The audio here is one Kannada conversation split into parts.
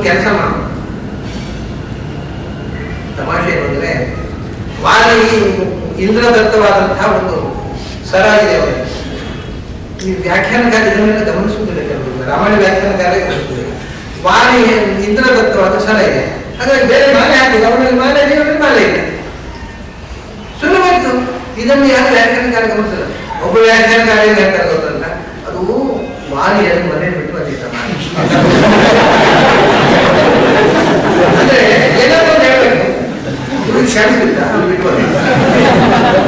ಕೆಲಸ ಮಾಡೋಣ. ತಮಾಷೆ ಏನಂದ್ರೆ ವಾಲಿ ಇಂದ್ರದತ್ತವಾದಂತಹ ಒಂದು ಸರ ಇದೆ ಅವರಿಗೆ. ಈ ವ್ಯಾಖ್ಯಾನಕಾರ ಇದನ್ನೆಲ್ಲ ಗಮನಿಸುವುದಿಲ್ಲ ಕೆಲವರು, ರಾಮಾಯಣ ವ್ಯಾಖ್ಯಾನಕಾರ ಗಮನಿಸುವುದಿಲ್ಲ. ವಾಲಿ ಇಂದ್ರದತ್ತವಾದ ಸರ ಇದೆ, ಹಾಗಾಗಿ ಬೇರೆ ಮಾಲೆ ಹಾಕಿದೆ, ಅವನಲ್ಲಿ ಮಾಲೆ ಇದೆ, ಅವರಲ್ಲಿ ಮಾಲೆ ಇದೆ, ಸುಲಭವಾಯ್ತು. ಇದನ್ನು ಯಾರು ವ್ಯಾಖ್ಯಾನಕಾರ ಗಮನಿಸಲ್ಲ. ಒಬ್ಬ ವ್ಯಾಖ್ಯಾನಕಾರ ಏನು ಹೇಳ್ತಾರೆ ಗೊತ್ತಂತ, ಅದು ವಾಲಿಯನ್ನು ಮನೆ ಬಿಟ್ಟು ಬಂದಿದ್ದ ಅಂದ್ರೆ ಏನಾದ್ರು ಹೇಳ್ಬೇಕು, ಇವ್ರಿಗೆ ಕ್ಷಮಿಸಿದ್ದ ಬಿಟ್ಟು ಬಂದಿದ್ದ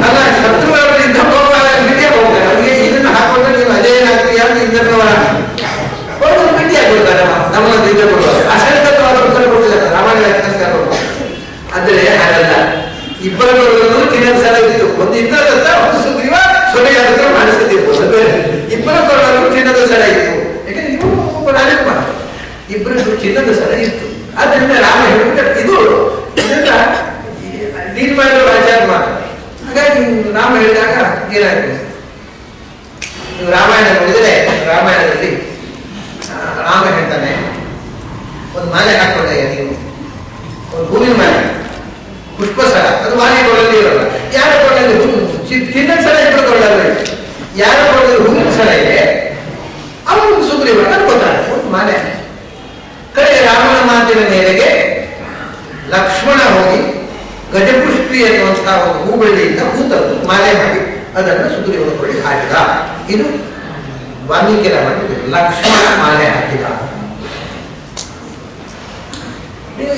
ಅಲ್ಲ, ಶತ್ರುಗಳಿಂದ ಬಿಟ್ಟಿಯೇ ಹೋಗ್ತಾರೆ. ಅವರಿಗೆ ಇದನ್ನು ಹಾಕೊಂಡ್ರೆ ನೀವು ಅದೇ ಏನಾಗ್ತೀವಿ ಯಾರು ಇಂದ್ರನವರ ಒಂದು ಬಿಟ್ಟಿಯಾಗಿರ್ತಾರೆ, ನಮ್ಮನ್ನು ನಿದ್ದೆ ಕೊಡುವಾಗ ಅಸಂಗತವಾದ ಉತ್ತರ ಕೊಟ್ಟಿದ್ದಾರೆ ರಾಮಾಯಣ ವ್ಯಾಖ್ಯಾನಕಾರರು. ಆದರೆ ಹಾಗಲ್ಲ, ಇಬ್ಬರ ಚಿನ್ನದ ಸಲ ಇದ್ದು, ಒಂದು ಇಂದ್ರದತ್ತ ಒಂದು ಸುಗ್ರೀವ ಸೊಲೆಯ ಹತ್ರ ಮಾಡಿಸುತ್ತಿರ್ಬೋದು. ಇಬ್ಬರ ಕೊರಳಲ್ಲೂ ಚಿನ್ನದ ಸಲ ಇತ್ತು, ಯಾಕಂದ್ರೆ ಇವರು ಒಬ್ಬ ರಾಜಕುಮಾರ, ಇಬ್ಬರದ್ದು ಚಿನ್ನದ ಸಲ ಇತ್ತು. ಆದ್ದರಿಂದ ರಾಮ ಹೇಳಿಬಿಟ್ಟು ಇದು ಇದನ್ನ ಡೀಲ್ ಮಾಡಿರೋ ಆಚಾರ ಮಾತ್ರ. ಹಾಗಾಗಿ ರಾಮ ಹೇಳಿದಾಗ ಏನಾಗಿದೆ, ನೀವು ರಾಮಾಯಣ ನೋಡಿದರೆ ರಾಮಾಯಣದಲ್ಲಿ ರಾಮ ಹೇಳ್ತಾನೆ, ಒಂದು ಮಾಲೆ ಹಾಕೊಂಡಯ್ಯ ನೀವು, ಒಂದು ಹೂವಿನ ಮಾಲೆ, ಪುಷ್ಪ ಸರ, ಅದು ಮಾಲೆ ಕೊಳ್ಳಲ್ಲಿ ಇರೋಲ್ಲ. ಯಾರ ಕೊಳ್ಳಲ್ಲಿ ಚಿನ್ನದ ಸರ ಇಬ್ಬರು ಕೊಳ್ಳಲ್ಲ, ಯಾರ ಕೊಳ್ಳಲ್ಲಿ ಹೂವಿನ ಸರ ಇದೆ ಅವನು ಸುಗ್ರೀವ ಅನ್ಕೋತಾನೆ. ಒಂದು ಮಾಲೆ ಕಡೆ ರಾಮನ ಮಾತಿನ ಮೇರೆಗೆ ಲಕ್ಷ್ಮಣ ಹೋಗಿ ಗಜಪುಷ್ಪಿ ಎನ್ನುವಂತಹ ಒಂದು ಹೂಬಳ್ಳಿಯಿಂದ ಹೂ ತಂದು ಮಾಲೆ ಮಾಡಿ ಅದನ್ನು ಸುಗ್ರೀವನ ಕೊಳ್ಳಿ ಹಾಕಿದ. ಇದು ವಾಲ್ಮೀಕಿ ರಾಮಾಯಣ, ಲಕ್ಷ್ಮಣ ಮಾಲೆ ಹಾಕಿದ.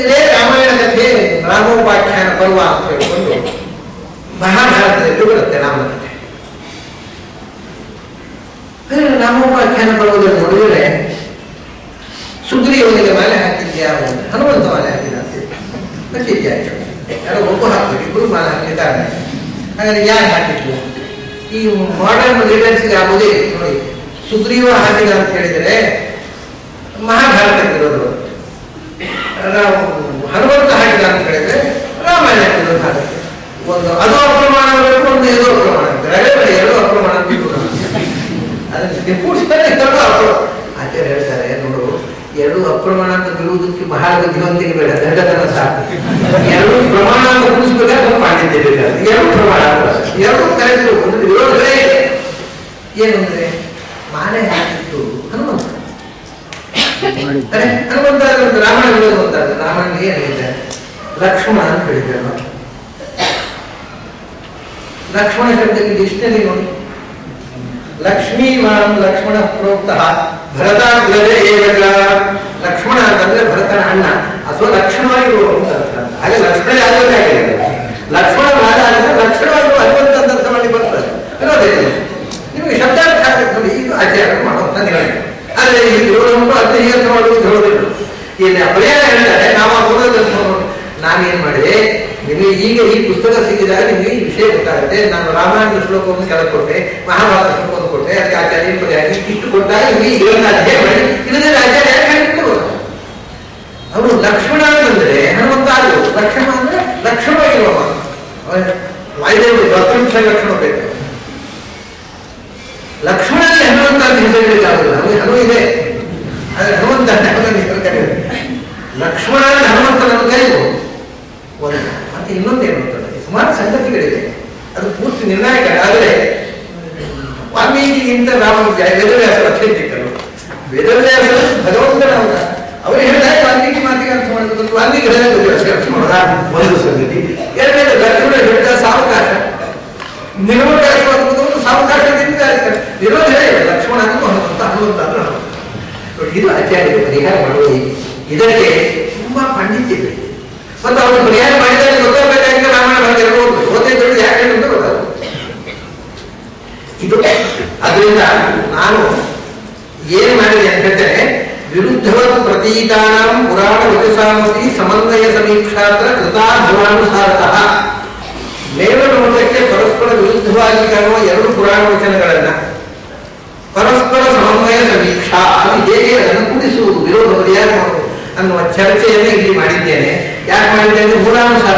ಇದೇ ರಾಮಾಯಣ ಕಥೆ ರಾಮೋಪಾಖ್ಯಾನ ಪರ್ವ ಅಂತ ಹೇಳಿಕೊಂಡು ಮಹಾಭಾರತದಲ್ಲಿ ಬರುತ್ತೆ ರಾಮನ ಕಥೆ. ರಾಮೋಪಾಖ್ಯಾನ ಪರ್ವದಲ್ಲಿ ನೋಡಿದರೆ ಸುಗ್ರೀವನಿಗೆ ಮಾಲೆ ಹಾಕಿದ್ಯಾ, ಹನುಮಂತ ಮಾಲೆ ಹಾಕಿದ ಅಂತಿದ್ಯಾ, ಯಾರೋ ಒಬ್ಬ ಹಾಕ್ಬೇಕು, ಇಬ್ಬರು ಮಾಲೆ ಹಾಕಿದ್ದಾರೆ. ಹಾಗಾದ್ರೆ ಯಾರು ಹಾಕಿದ್ರು? ಈ ಮಾಡರ್ನ್ ಲೀಡರ್ಸ್ಗೆ ಆಗುವುದೇ ನೋಡಿ, ಸುಗ್ರೀವ ಹಾಕಿದ ಅಂತ ಹೇಳಿದರೆ ಮಹಾಭಾರತಕ್ಕಿರೋದು, ಹನುಮಂತ ಹಾಕಿದ ಅಂತ ಹೇಳಿದ್ರೆ ರಾಮಾಯಣ ಹಾಕಿರೋದು. ಒಂದು ಅದು ಅಪ್ರಮಾಣ ಬೇಕು, ಒಂದು ಇದು ಅಪ್ರಮಾಣ ಅಂತಾರೆ, ಎರಡು ಅಪ್ರಮಾಣ ಆಚಾರ್ಯ ಹೇಳ್ತಾರೆ, ನೋಡು ಎರಡು ಅಪ್ರಮಾಣ ಅಂತ ಬಿಡುವುದಕ್ಕೆ ಬಹಳ ಬುದ್ಧಿವಂತಿಗೆ ಬೇಡ, ದಂಡತನ ಸಾಕು. ಎರಡು ಪ್ರಮಾಣ ಅಂತ ಕೂಡಿಸ್ಬೇಕಾದ್ರೆ ಮಾಡಿದ್ದೇವೆ, ಎರಡು ಪ್ರಮಾಣ ಎರಡು ಕರೆಕ್ಟ್, ಒಂದು ವಿರೋಧವೇ. ಏನಂದ್ರೆ ಮಾಲೆ ಹಾಕಿತ್ತು ಹನುಮಂತ, ಹನುಮಂತ ರಾಮಾಯಣ ವಿರೋಧ ಅಂತ. ರಾಮಾಯಣ ಏನ್ ಹೇಳಿದ್ದಾರೆ, ಲಕ್ಷ್ಮಣ ಅಂತ ಹೇಳಿದ್ದಾರೆ. ಲಕ್ಷ್ಮಣ ಶಬ್ದಕ್ಕೆ ಡಿಕ್ಷನರಿ ನೋಡಿ, ಲಕ್ಷ್ಮೀವಾನ್ ಲಕ್ಷ್ಮಣ ಪ್ರೋಕ್ತ ಭರತಾಗ್ರಜ ಏವಗ. ಲಕ್ಷ್ಮಣ ಅಂತಂದ್ರೆ ಭರತನ ಅಣ್ಣ ಅಥವಾ ಲಕ್ಷಣವಾಗಿರುವಂತ ಅರ್ಥ. ಹಾಗೆ ಲಕ್ಷ್ಮಣ ಯಾವ್ದು ಆಗಿದೆ, ಲಕ್ಷ್ಮಣ ರಾಜ ಅಂದ್ರೆ ಲಕ್ಷಣವಾಗಿರುವ ಹನುಮಂತ ಅಂತ ಅರ್ಥ ಮಾಡಿ ಬರ್ತದೆ, ವಿರೋಧ ಇದೆ. ನಿಮಗೆ ಶಬ್ದಾರ್ಥ ಆಗಬೇಕು ನೋಡಿ, ಇದು ಆಚಾರ್ಯ ಮಾಡುವಂತ ನಿರ್ಣಯ. ಆದ್ರೆ ಈ ವಿರೋಧ ಉಂಟು, ಅದನ್ನ ಹೀಗೆ ಅರ್ಥ ಮಾಡುವುದು ವಿರೋಧ. ಇಲ್ಲಿ ಪರಿಹಾರ ಹೇಳ್ತಾರೆ, ನಾವು ಆ ನಾನೇನ್ ಮಾಡಿದೆ, ನಿಮಗೆ ಈಗ ಈ ಪುಸ್ತಕ ಸಿಕ್ಕಿದಾಗ ನಿಮಗೆ ಈ ವಿಷಯ ಗೊತ್ತಾಗುತ್ತೆ. ನಾನು ರಾಮಾಯಣ ಶ್ಲೋಕವನ್ನು ಕೆಳಗೆ ಕೊಟ್ಟೆ, ಮಹಾಭಾರತ ಶ್ಲೋಕವನ್ನು ಕೊಟ್ಟೆ, ಅದಕ್ಕೆ ಆಚಾರ್ಯ ಪರಿಹಾರ ಇಷ್ಟು ಕೊಟ್ಟಾಗ ನಿಮಗೆ ಇದನ್ನ ಅಧ್ಯಯನ ಮಾಡಿ ಇದನ್ನ ಆಚಾರ್ಯ ಯಾಕೆ ಹೇಳಿಟ್ಟು ಅವರು ಲಕ್ಷ್ಮಣ ಅಂತಂದ್ರೆ ಹನುಮಂತ ಆಗಬಹುದು, ಲಕ್ಷ್ಮಣ ಅಂದ್ರೆ ಲಕ್ಷ್ಮಣವಾಗಿರುವ ವಾಯುದೇವರು ದತ್ತಂಶ ಲಕ್ಷ್ಮಣ ಬೇಕು. ಲಕ್ಷ್ಮಣನಿಗೆ ಹನುಮಂತ ಅಂತ ಹೆಸರು ಆಗುದಿಲ್ಲ, ನಮಗೆ ಹನುಮ ಇದೆ, ಆದ್ರೆ ಹನುಮಂತ ಹೆಸರು ಕರೆಯುವುದು. ಲಕ್ಷ್ಮಣ ಹನುಮಂತನನ್ನು ಕರೆಯಬಹುದು. ಒಂದು ಮತ್ತೆ ಇನ್ನೊಂದೇನು ಅಂತಂದ್ರೆ ಸುಮಾರು ಸಂಗತಿಗಳಿದೆ, ಅದು ಪೂರ್ತಿ ನಿರ್ಣಾಯಕ. ಆದರೆ ವಾಲ್ಮೀಕಿಗಿಂತ ನಾವು ವೇದವ್ಯಾಸರು ಅತ್ಯಂತಿಕರು. ವೇದವ್ಯಾಸರು ಭಗವಂತನ ಅವರ ಅವರು ಹೇಳಿದಾಗ ವಾಲ್ಮೀಕಿ ಮಾತಿಗೆ ಅರ್ಥ ಮಾಡೋದು, ವಾಲ್ಮೀಕಿ ಅರ್ಥ ಮಾಡೋದ ಒಂದು ಸಂಗತಿ. ಎರಡನೇದು ಲಕ್ಷ್ಮಣ ಹೇಳಿದ ಸಾವಕಾಶ, ನಿರ್ವಕಾಶವಾದ ಸಾವಕಾಶದಿಂದ ವಿರೋಧ ಲಕ್ಷ್ಮಣ ಅನ್ನೋ ಹನುಮಂತ, ಹನುಮಂತ ಅಂದ್ರೆ ಹನುಮಂತ. ಇದು ಆಚಾರ್ಯ ಪರಿಹಾರ ಮಾಡುವುದು. ಇದಕ್ಕೆ ತುಂಬಾ ಪಾಂಡಿತ್ಯ ಇದೆ ಮತ್ತು ಅವರು ಪರಿಹಾರ ಮಾಡಿದಾಗ ಗೊತ್ತಾಗಬೇಕಾಗಿ ರಾಮಾಯಣ ಓದಬೇಕು, ಓದಿದ್ರು ಯಾಕೆ ಅಂತ ಗೊತ್ತಾಗುತ್ತೆ ಇದು. ಅದರಿಂದ ನಾನು ಏನ್ ಮಾಡಿದೆ ಅಂತ ಹೇಳಿದ್ರೆ, ವಿರುದ್ಧವತ್ ಪ್ರತೀತಾನಾಂ ಪುರಾಣ ವಚಸಾಮತಿ ಸಮನ್ವಯ ಸಮೀಕ್ಷಾತ್ರ ಕೃತಾ ಗುಣಾನುಸಾರತಃ. ಮೇಲ್ನೋಟಕ್ಕೆ ಪರಸ್ಪರ ವಿರುದ್ಧವಾಗಿ ಕಾಣುವ ಎರಡು ಪುರಾಣ ವಚನಗಳನ್ನ ಪರಸ್ಪರ ಸಮನ್ವಯ ಸಮೀಕ್ಷಾ, ಅದು ಹೇಗೆ ಅದನ್ನು ಕೂಡಿಸುವುದು, ವಿರೋಧ ಪರಿಹಾರ ಮಾಡುವುದು ಅನ್ನುವ ಚರ್ಚೆಯನ್ನು ಇಲ್ಲಿ ಮಾಡಿದ್ದೇನೆ. ಯಾಕೆ ಮಾಡಿದ್ದೇನೆ, ಗುಣಾನುಸಾರ